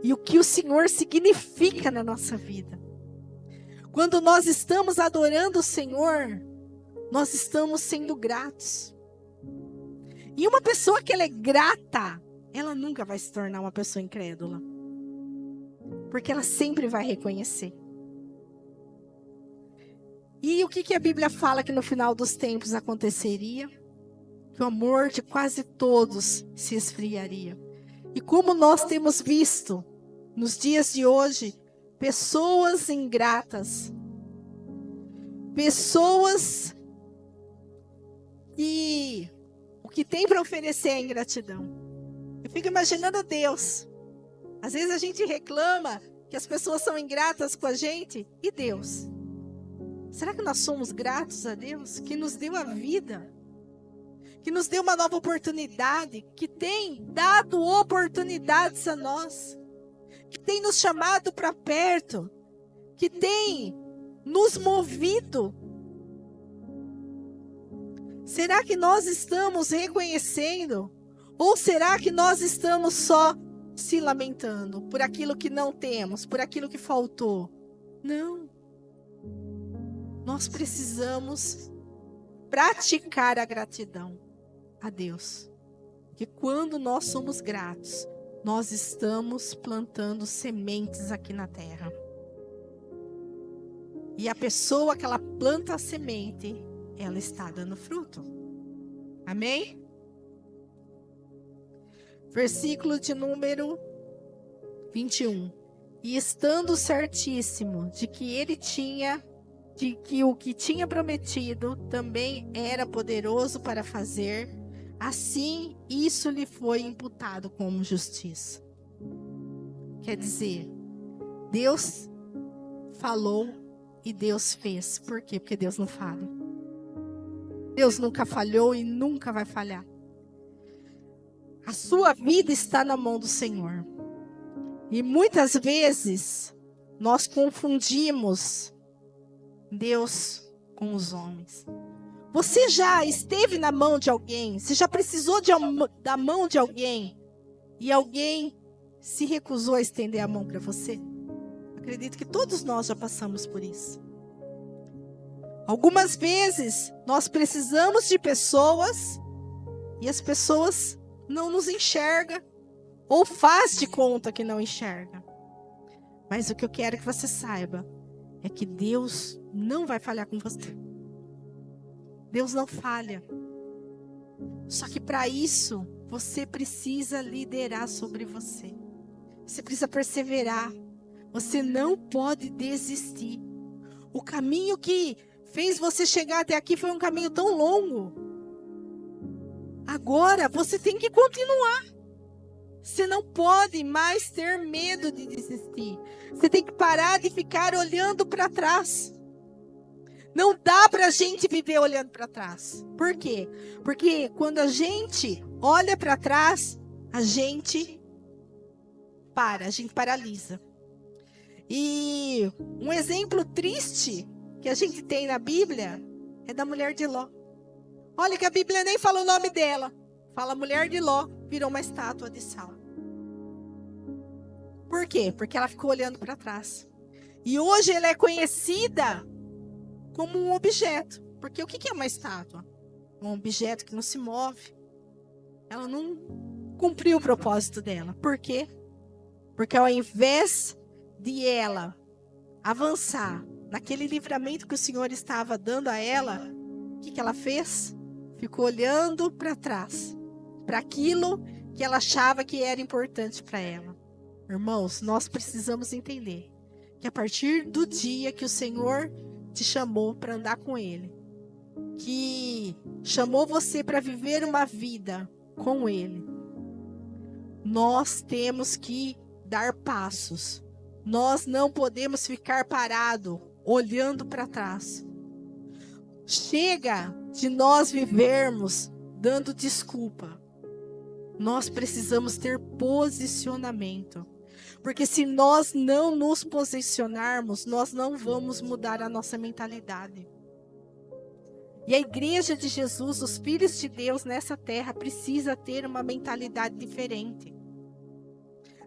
e o que o Senhor significa na nossa vida. Quando nós estamos adorando o Senhor, nós estamos sendo gratos. E uma pessoa que ela é grata, ela nunca vai se tornar uma pessoa incrédula, porque ela sempre vai reconhecer. E o que a Bíblia fala que no final dos tempos aconteceria? Que o amor de quase todos se esfriaria. E como nós temos visto nos dias de hoje, pessoas ingratas, pessoas que o que tem para oferecer é ingratidão. Eu fico imaginando Deus. Às vezes a gente reclama que as pessoas são ingratas com a gente. E Deus? Será que nós somos gratos a Deus? Que nos deu a vida, que nos deu uma nova oportunidade, que tem dado oportunidades a nós, que tem nos chamado para perto, que tem nos movido. Será que nós estamos reconhecendo? Ou será que nós estamos só se lamentando por aquilo que não temos, por aquilo que faltou? Não. Nós precisamos praticar a gratidão a Deus. Porque quando nós somos gratos, nós estamos plantando sementes aqui na terra. E a pessoa que ela planta a semente, ela está dando fruto. Amém? Versículo de número 21. E estando certíssimo de que o que tinha prometido também era poderoso para fazer, assim isso lhe foi imputado como justiça. Quer dizer, Deus falou e Deus fez. Por quê? Porque Deus não falha. Deus nunca falhou e nunca vai falhar. A sua vida está na mão do Senhor. E muitas vezes nós confundimos Deus com os homens. Você já esteve na mão de alguém? Você já precisou da mão de alguém? E alguém se recusou a estender a mão para você? Acredito que todos nós já passamos por isso. Algumas vezes nós precisamos de pessoas e as pessoas não nos enxergam ou faz de conta que não enxerga. Mas o que eu quero que você saiba é que Deus não vai falhar com você. Deus não falha. Só que para isso, você precisa liderar sobre você. Você precisa perseverar. Você não pode desistir. O caminho que fez você chegar até aqui foi um caminho tão longo. Agora você tem que continuar. Você não pode mais ter medo de desistir. Você tem que parar de ficar olhando para trás. Não dá para a gente viver olhando para trás. Por quê? Porque quando a gente olha para trás, a gente paralisa. E um exemplo triste que a gente tem na Bíblia é da mulher de Ló. Olha que a Bíblia nem fala o nome dela. Fala mulher de Ló, virou uma estátua de sal. Por quê? Porque ela ficou olhando para trás. E hoje ela é conhecida como um objeto. Porque o que é uma estátua? Um objeto que não se move. Ela não cumpriu o propósito dela. Por quê? Porque ao invés de ela avançar naquele livramento que o Senhor estava dando a ela, o que ela fez? Ficou olhando para trás, para aquilo que ela achava que era importante para ela. Irmãos, nós precisamos entender que a partir do dia que o Senhor te chamou para andar com Ele, que chamou você para viver uma vida com Ele, nós temos que dar passos. Nós não podemos ficar parados, olhando para trás. Chega de nós vivermos dando desculpa. Nós precisamos ter posicionamento. Porque se nós não nos posicionarmos, nós não vamos mudar a nossa mentalidade. E a igreja de Jesus, os filhos de Deus nessa terra, precisa ter uma mentalidade diferente.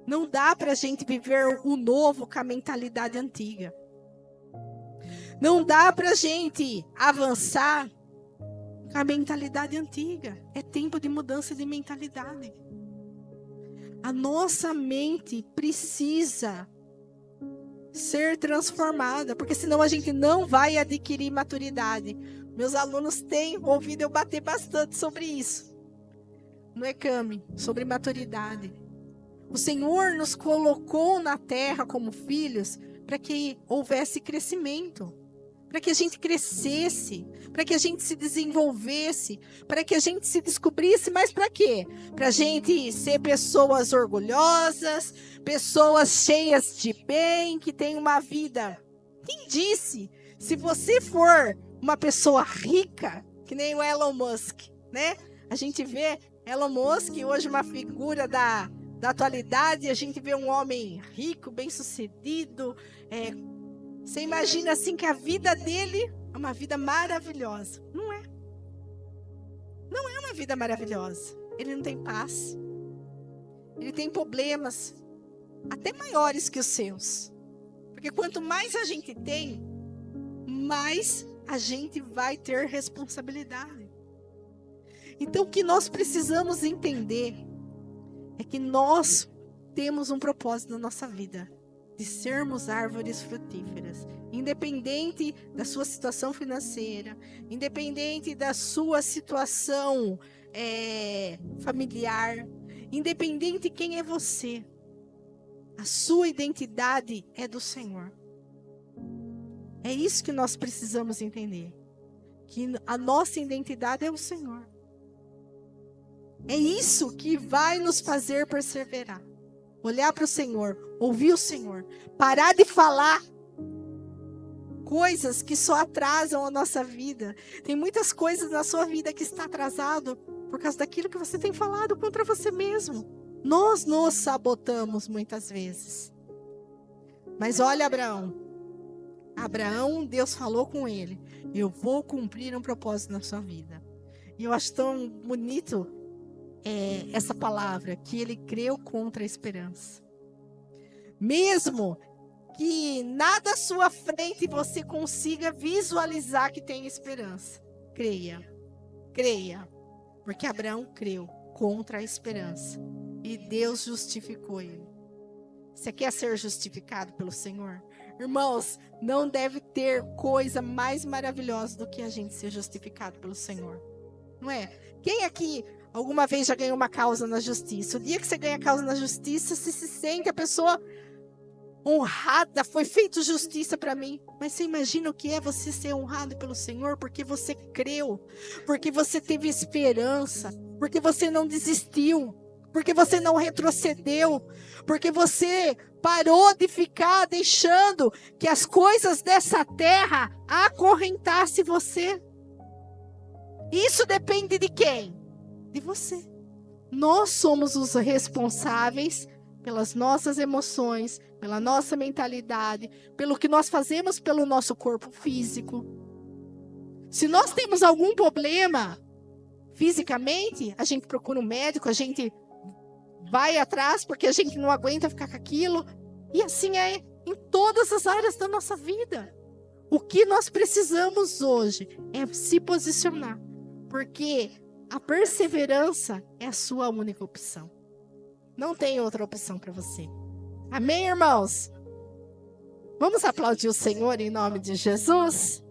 Não dá para a gente viver o novo com a mentalidade antiga. Não dá para a gente avançar com a mentalidade antiga. É tempo de mudança de mentalidade. A nossa mente precisa ser transformada, porque senão a gente não vai adquirir maturidade. Meus alunos têm ouvido eu bater bastante sobre isso no ECAME, sobre maturidade. O Senhor nos colocou na terra como filhos para que houvesse crescimento, para que a gente crescesse, para que a gente se desenvolvesse, para que a gente se descobrisse, mas para quê? Para a gente ser pessoas orgulhosas, pessoas cheias de bem, que tem uma vida. Quem disse? Se você for uma pessoa rica, que nem o Elon Musk, né? A gente vê Elon Musk hoje uma figura da atualidade, a gente vê um homem rico, bem-sucedido. Você imagina assim que a vida dele é uma vida maravilhosa. Não é. Não é uma vida maravilhosa. Ele não tem paz. Ele tem problemas até maiores que os seus. Porque quanto mais a gente tem, mais a gente vai ter responsabilidade. Então o que nós precisamos entender é que nós temos um propósito na nossa vida, de sermos árvores frutíferas, independente da sua situação financeira, independente da sua situação familiar, independente de quem é você, a sua identidade é do Senhor. É isso que nós precisamos entender, que a nossa identidade é o Senhor. É isso que vai nos fazer perseverar. Olhar para o Senhor, ouvir o Senhor, parar de falar coisas que só atrasam a nossa vida. Tem muitas coisas na sua vida que está atrasado por causa daquilo que você tem falado contra você mesmo. Nós nos sabotamos muitas vezes. Mas olha, Abraão, Abraão, Deus falou com ele: eu vou cumprir um propósito na sua vida. E eu acho tão bonito essa palavra, que ele creu contra a esperança. Mesmo que nada à sua frente você consiga visualizar que tem esperança, creia, creia, porque Abraão creu contra a esperança e Deus justificou ele. Você quer ser justificado pelo Senhor? Irmãos, não deve ter coisa mais maravilhosa do que a gente ser justificado pelo Senhor. Não é? Quem aqui alguma vez já ganhou uma causa na justiça? O dia que você ganha a causa na justiça, você se sente a pessoa honrada, foi feita justiça para mim. Mas você imagina o que é você ser honrado pelo Senhor? Porque você creu, porque você teve esperança, porque você não desistiu, porque você não retrocedeu, porque você parou de ficar deixando que as coisas dessa terra acorrentassem você. Isso depende de quem? De você. Nós somos os responsáveis pelas nossas emoções, pela nossa mentalidade, pelo que nós fazemos pelo nosso corpo físico. Se nós temos algum problema fisicamente, a gente procura um médico, a gente vai atrás porque a gente não aguenta ficar com aquilo. E assim é em todas as áreas da nossa vida. O que nós precisamos hoje é se posicionar, porque a perseverança é a sua única opção. Não tem outra opção para você. Amém, irmãos? Vamos aplaudir o Senhor em nome de Jesus?